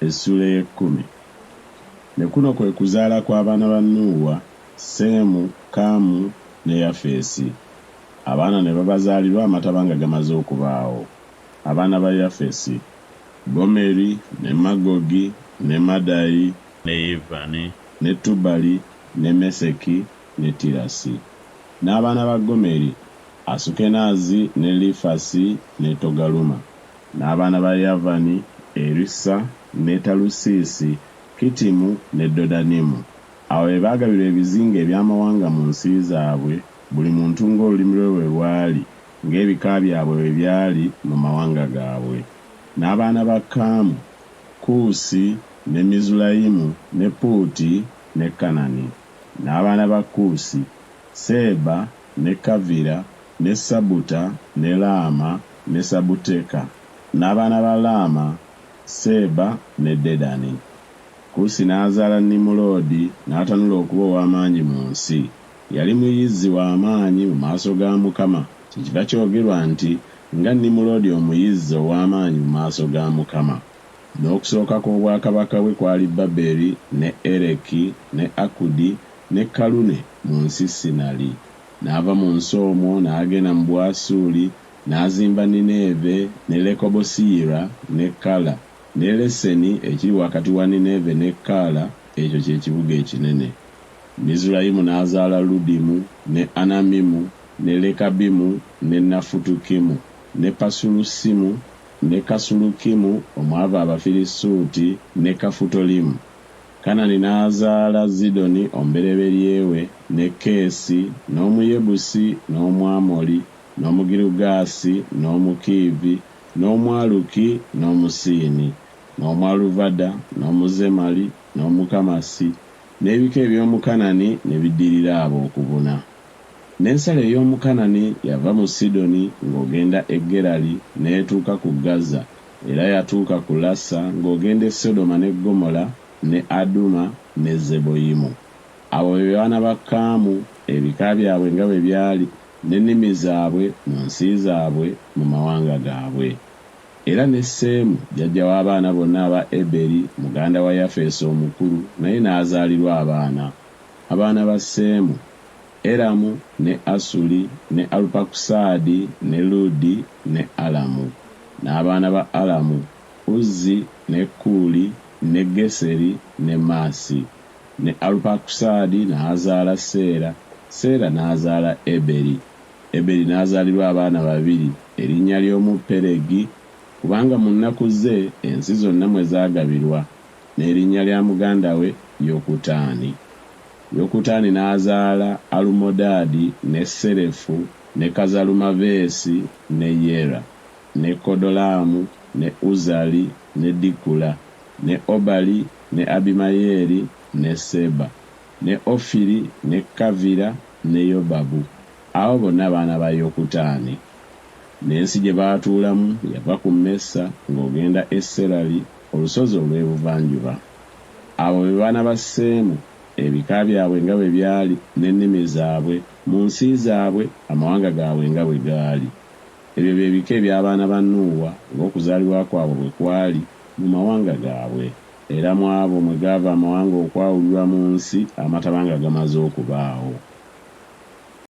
Essula 10. Ne kuno kwe kuzaala kw'abaana ba Nuuwa, Seemu, Kaamu ne Yafeesi. Abaana ne babazaalirwa amataba nga gamaze okubaawo. Abaana ba Yafeesi: Gomeri, ne Magogi, ne Madayi, ne Yivani, ne Tubali, ne Meseki, ne Tirasi. N'abaana ba Gomeri: Asukenaazi, ne Lifasi, ne Togaluma. N'abaana ba Yavani: Erisa, ne Talusiisi, Kitimu ne Dodanimu. Awo be baagabirwa ebizinga eby'amawanga mu nsi zaabwe, buli muntu ng'olulimi lwe bwe lwali, ng'ebika byabwe bwe byali mu mawanga gaabwe. N'abaana ba Kaamu: Kuusi, ne Mizulayimu, ne Puuti, ne Kanani. N'abaana ba Kuusi: Seeba, ne Kavira, ne Sabuta, ne Laama, ne Sabuteka. N'abaana ba Laama: Seeba ne Dedani. Kuusi n'azaala Nimuloodi, n'atanula okuba ow'amaanyi mu nsi. Yali muyizzi w'amaanyi mu maaso ga Mukama. Kyekiva kyogerwa nti nga Nimuloodi omuyizzi ow'amaanyi mu maaso ga Mukama. N'okusooka kw'obwakabaka bwe kwali Baberi, ne Ereki, ne Akudi, ne Kalune mu nsi Sinali. N'ava mu nsi omwo n'agenda mu Bwasuli, n'azimba Nineeve, ne Lekobosiyira, ne Kala, ne Leseni ekiri wakati wa Nineeve ne Kaala, ekyo kye kibuga ekinene. Mizulayimu n'azaala Ludimu, ne Anamimu, ne Lekabimu, ne Nafutukimu, ne Pasulusimu, ne Kasulukimu omwava Abafirisuuti, ne Kafutolimu. Kanani n'azaala Zidoni omubereberyewe, ne Keesi, n'Omuyebusi, n'Omwamoli, n'Omugirugaasi, n'Omukiivi, n'Omwaluki, n'Omusiini, n'Omwaluvada, n'Omuzemali, n'Omukamasi. N'ebika eby'Omukanani ne biddirira abo okubuna. N'ensalo ey'Omukanani yava mu Sidoni ng'ogenda e Gerali n'etuuka ku Gaza, era yatuuka ku Lasa ng'ogenda e Sodoma ne Ggomola, ne Aduma, ne Zeboyimu. Abo be baana ba Kaamu, ebika byabwe nga bwe byali, n'ennimi zaabwe mu nsi zaabwe mu mawanga gaabwe. Era ne Seemu jjajja w'abaana bonna aba Eberi muganda wa Yafeesi omukulu, naye n'azaalirwa abaana. Abaana ba Seemu: Eramu, ne Asuli, ne Alupakusaadi, ne Ludi, ne Alamu. N'abaana ba Alamu: Uzzi, ne Kuuli, ne Geseri, ne Maasi. Ne Alupakusaadi n'azaala Seera, Seera n'azaala Eberi. Eberi n'azaalirwa abaana babiri, erinnya ly'omu Peregi, kubanga mu nnaku ze ensi zonna mwe zaagabirwa, n'erinnya lya muganda we Yokutaani. Yokutaani n'azaala Alumodaadi, ne Serefu, ne Kazalumaveesi, ne Yera, ne Kodolaamu, ne Uzali, ne Dikula, ne Obali, ne Abimayeeri, ne Seba, ne Ofiri, ne Kavira, ne Yobabu. Abo bonna baana ba Yokutaani. N'ensi gye baatuulamu yava ku Mesa ng'ogenda e Serali, olusozi olw'ebuvanjuba. Abo be baana ba Seemu, ebika byabwe nga bwe byali, n'ennimi zaabwe mu nsi zaabwe, amawanga gaabwe nga bwe gaali. Ebyo bye bika eby'abaana ba Nuuwa ng'okuzaalibwa kwabwe bwe kwali mu mawanga gaabwe, era mu abo mwe gaava amawanga okwawulirwa mu nsi amataba nga gamaze okubaawo.